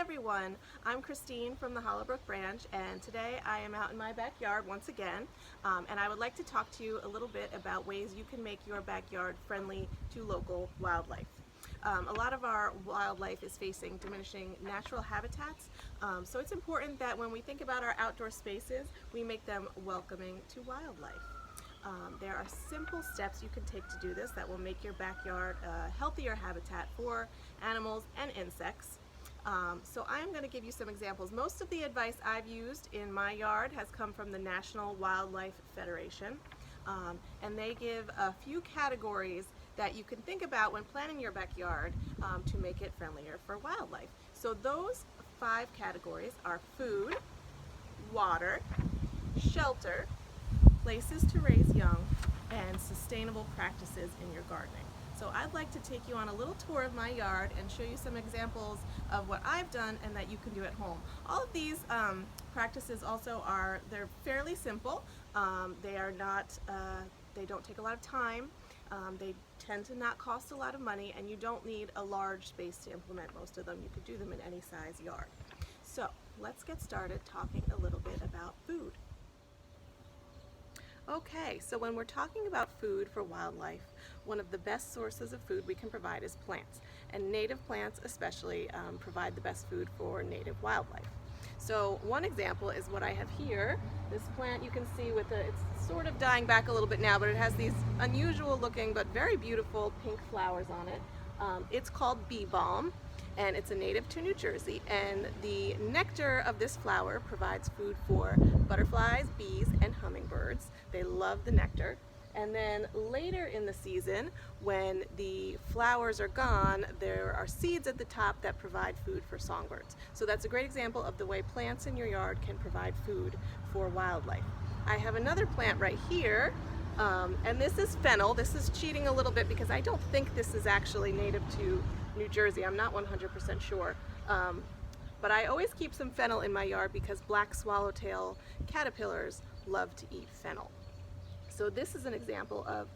everyone, I'm Christine from the Hollowbrook Branch, and today I am out in my backyard once again, and I would like to talk to you a little bit about ways you can make your backyard friendly to local wildlife. A lot of our wildlife is facing diminishing natural habitats, so it's important that when we think about our outdoor spaces, we make them welcoming to wildlife. There are simple steps you can take to do this that will make your backyard a healthier habitat for animals and insects. So I'm going to give you some examples. Most of the advice I've used in my yard has come from the National Wildlife Federation, and they give a few categories that you can think about when planning your backyard to make it friendlier for wildlife. So those 5 categories are food, water, shelter, places to raise young, and sustainable practices in your gardening. So I'd like to take you on a little tour of my yard and show you some examples of what I've done and that you can do at home. All of these practices also they're fairly simple. They don't take a lot of time. They tend to not cost a lot of money, and you don't need a large space to implement most of them. You could do them in any size yard. So let's get started talking a little bit about food. Okay, so when we're talking about food for wildlife, one of the best sources of food we can provide is plants. And native plants especially provide the best food for native wildlife. So one example is what I have here. This plant you can see it's sort of dying back a little bit now, but it has these unusual looking but very beautiful pink flowers on it. It's called bee balm, and it's a native to New Jersey, and the nectar of this flower provides food for butterflies, bees, and hummingbirds. They love the nectar. And then later in the season, when the flowers are gone, there are seeds at the top that provide food for songbirds. So that's a great example of the way plants in your yard can provide food for wildlife. I have another plant right here, and this is fennel. This is cheating a little bit because I don't think this is actually native to New Jersey. I'm not 100% sure. But I always keep some fennel in my yard because black swallowtail caterpillars love to eat fennel. So this is an example of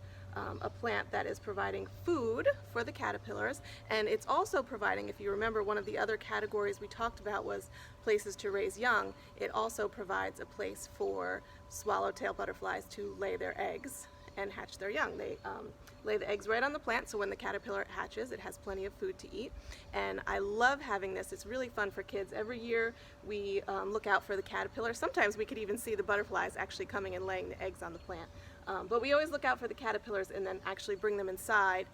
a plant that is providing food for the caterpillars, and it's also providing, if you remember, one of the other categories we talked about was places to raise young. It also provides a place for swallowtail butterflies to lay their eggs and hatch their young. They lay the eggs right on the plant, so when the caterpillar hatches, it has plenty of food to eat. And I love having this. It's really fun for kids. Every year we look out for the caterpillar. Sometimes we could even see the butterflies actually coming and laying the eggs on the plant. But we always look out for the caterpillars and then actually bring them inside,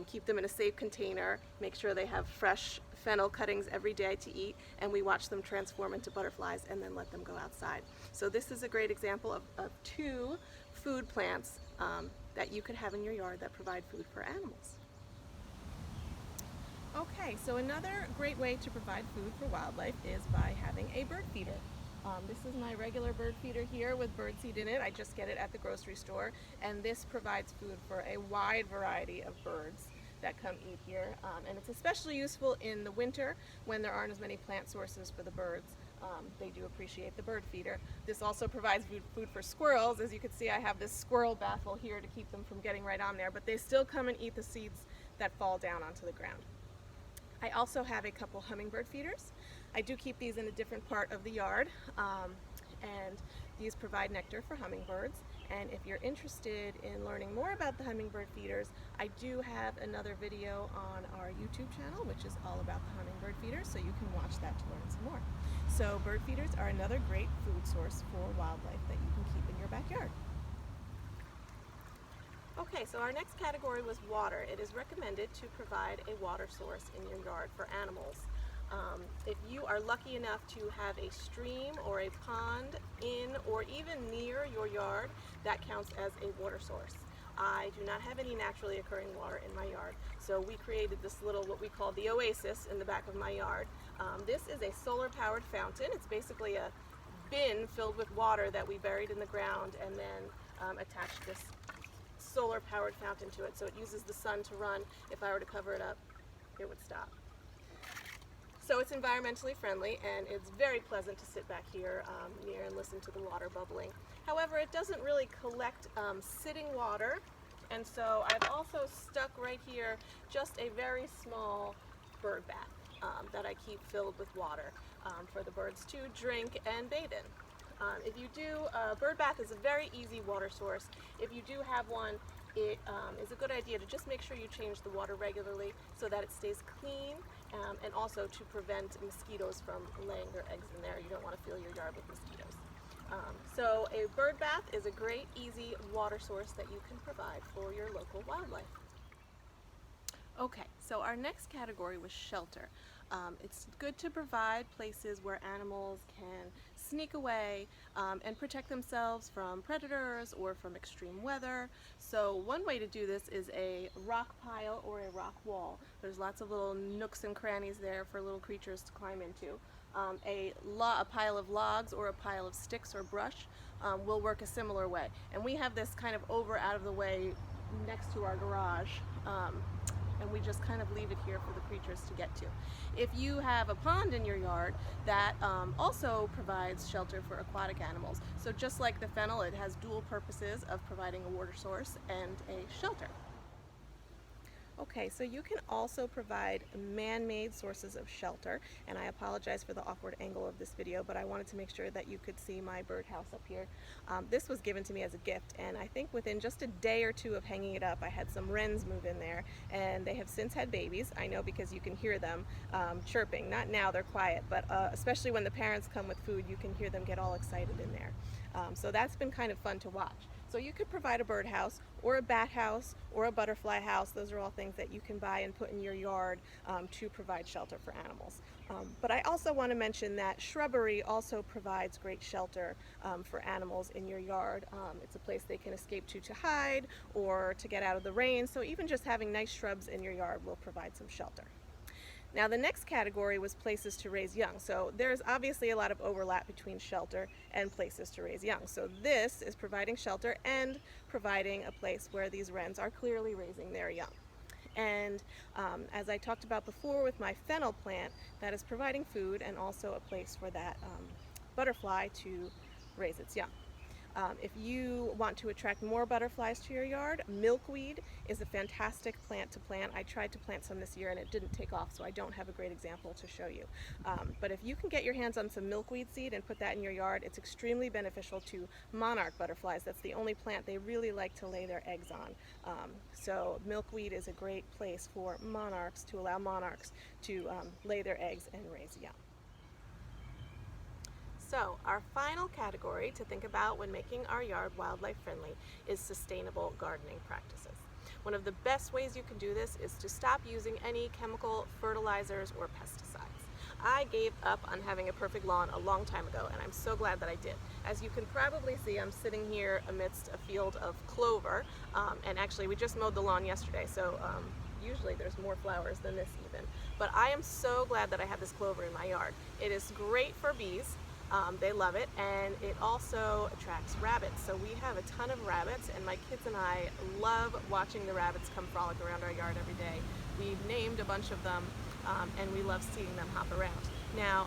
keep them in a safe container, make sure they have fresh fennel cuttings every day to eat, and we watch them transform into butterflies and then let them go outside. So this is a great example of 2 food plants that you could have in your yard that provide food for animals. Okay, so another great way to provide food for wildlife is by having a bird feeder. This is my regular bird feeder here with birdseed in it. I just get it at the grocery store, and this provides food for a wide variety of birds that come eat here. And it's especially useful in the winter when there aren't as many plant sources for the birds. They do appreciate the bird feeder. This also provides food for squirrels. As you can see, I have this squirrel baffle here to keep them from getting right on there, but they still come and eat the seeds that fall down onto the ground. I also have a couple hummingbird feeders. I do keep these in a different part of the yard, and these provide nectar for hummingbirds. And if you're interested in learning more about the hummingbird feeders, I do have another video on our YouTube channel, which is all about the hummingbird feeders, so you can watch that to learn some more. So bird feeders are another great food source for wildlife that you can keep in your backyard. Okay, so our next category was water. It is recommended to provide a water source in your yard for animals. If you are lucky enough to have a stream or a pond in or even near your yard, that counts as a water source. I do not have any naturally occurring water in my yard, so we created this little, what we call the oasis, in the back of my yard. This is a solar-powered fountain. It's basically a bin filled with water that we buried in the ground and then attached this solar-powered fountain to it, so it uses the sun to run. If I were to cover it up, it would stop. So it's environmentally friendly, and it's very pleasant to sit back here near and listen to the water bubbling. However, it doesn't really collect sitting water, and so I've also stuck right here just a very small bird bath. that I keep filled with water for the birds to drink and bathe in. If you do, bird bath is a very easy water source. If you do have one, it is a good idea to just make sure you change the water regularly so that it stays clean, and also to prevent mosquitoes from laying their eggs in there. You don't want to fill your yard with mosquitoes. So a bird bath is a great, easy water source that you can provide for your local wildlife. Okay, so our next category was shelter. It's good to provide places where animals can sneak away and protect themselves from predators or from extreme weather. So one way to do this is a rock pile or a rock wall. There's lots of little nooks and crannies there for little creatures to climb into. A pile of logs or a pile of sticks or brush will work a similar way. And we have this kind of out of the way next to our garage. And we just kind of leave it here for the creatures to get to. If you have a pond in your yard, that also provides shelter for aquatic animals. So just like the fennel, it has dual purposes of providing a water source and a shelter. Okay, so you can also provide man-made sources of shelter, and I apologize for the awkward angle of this video, but I wanted to make sure that you could see my birdhouse up here. This was given to me as a gift, and I think within just a day or two of hanging it up, I had some wrens move in there, and they have since had babies. I know because you can hear them chirping. Not now, they're quiet, but especially when the parents come with food, you can hear them get all excited in there. So that's been kind of fun to watch. So you could provide a birdhouse or a bat house or a butterfly house. Those are all things that you can buy and put in your yard to provide shelter for animals. But I also want to mention that shrubbery also provides great shelter for animals in your yard. It's a place they can escape to hide or to get out of the rain. So even just having nice shrubs in your yard will provide some shelter. Now the next category was places to raise young. So there's obviously a lot of overlap between shelter and places to raise young. So this is providing shelter and providing a place where these wrens are clearly raising their young. And as I talked about before with my fennel plant, that is providing food and also a place for that butterfly to raise its young. If you want to attract more butterflies to your yard, milkweed is a fantastic plant to plant. I tried to plant some this year and it didn't take off, so I don't have a great example to show you. But if you can get your hands on some milkweed seed and put that in your yard, it's extremely beneficial to monarch butterflies. That's the only plant they really like to lay their eggs on. So milkweed is a great place for monarchs, to allow monarchs to lay their eggs and raise young. So our final category to think about when making our yard wildlife friendly is sustainable gardening practices. One of the best ways you can do this is to stop using any chemical fertilizers or pesticides. I gave up on having a perfect lawn a long time ago, and I'm so glad that I did. As you can probably see, I'm sitting here amidst a field of clover, and actually we just mowed the lawn yesterday, so usually there's more flowers than this even. But I am so glad that I have this clover in my yard. It is great for bees. They love it, and it also attracts rabbits. So we have a ton of rabbits, and my kids and I love watching the rabbits come frolic around our yard every day. We've named a bunch of them, and we love seeing them hop around. Now,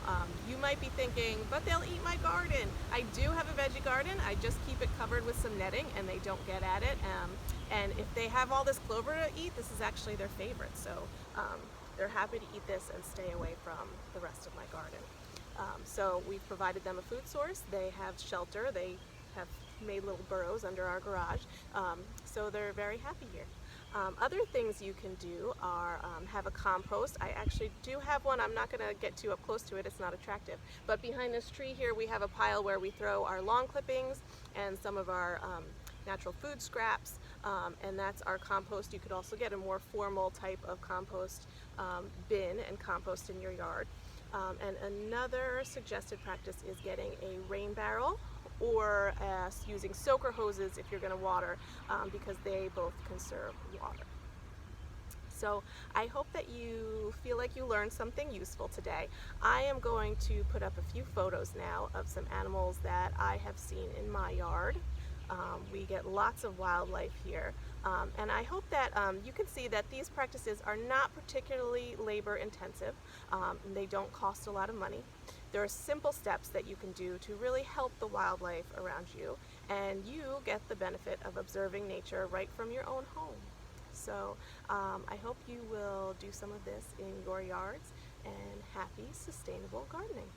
you might be thinking, but they'll eat my garden. I do have a veggie garden. I just keep it covered with some netting, and they don't get at it. And if they have all this clover to eat, this is actually their favorite. So they're happy to eat this and stay away from the rest of my garden. So we've provided them a food source. They have shelter. They have made little burrows under our garage. So they're very happy here. Other things you can do are have a compost. I actually do have one. I'm not going to get too up close to it. It's not attractive. But behind this tree here, we have a pile where we throw our lawn clippings and some of our natural food scraps, and that's our compost. You could also get a more formal type of compost bin and compost in your yard. And another suggested practice is getting a rain barrel or using soaker hoses if you're going to water, because they both conserve water. So I hope that you feel like you learned something useful today. I am going to put up a few photos now of some animals that I have seen in my yard. We get lots of wildlife here, and I hope that you can see that these practices are not particularly labor intensive. They don't cost a lot of money. There are simple steps that you can do to really help the wildlife around you, and you get the benefit of observing nature right from your own home. So I hope you will do some of this in your yards, and happy, sustainable gardening.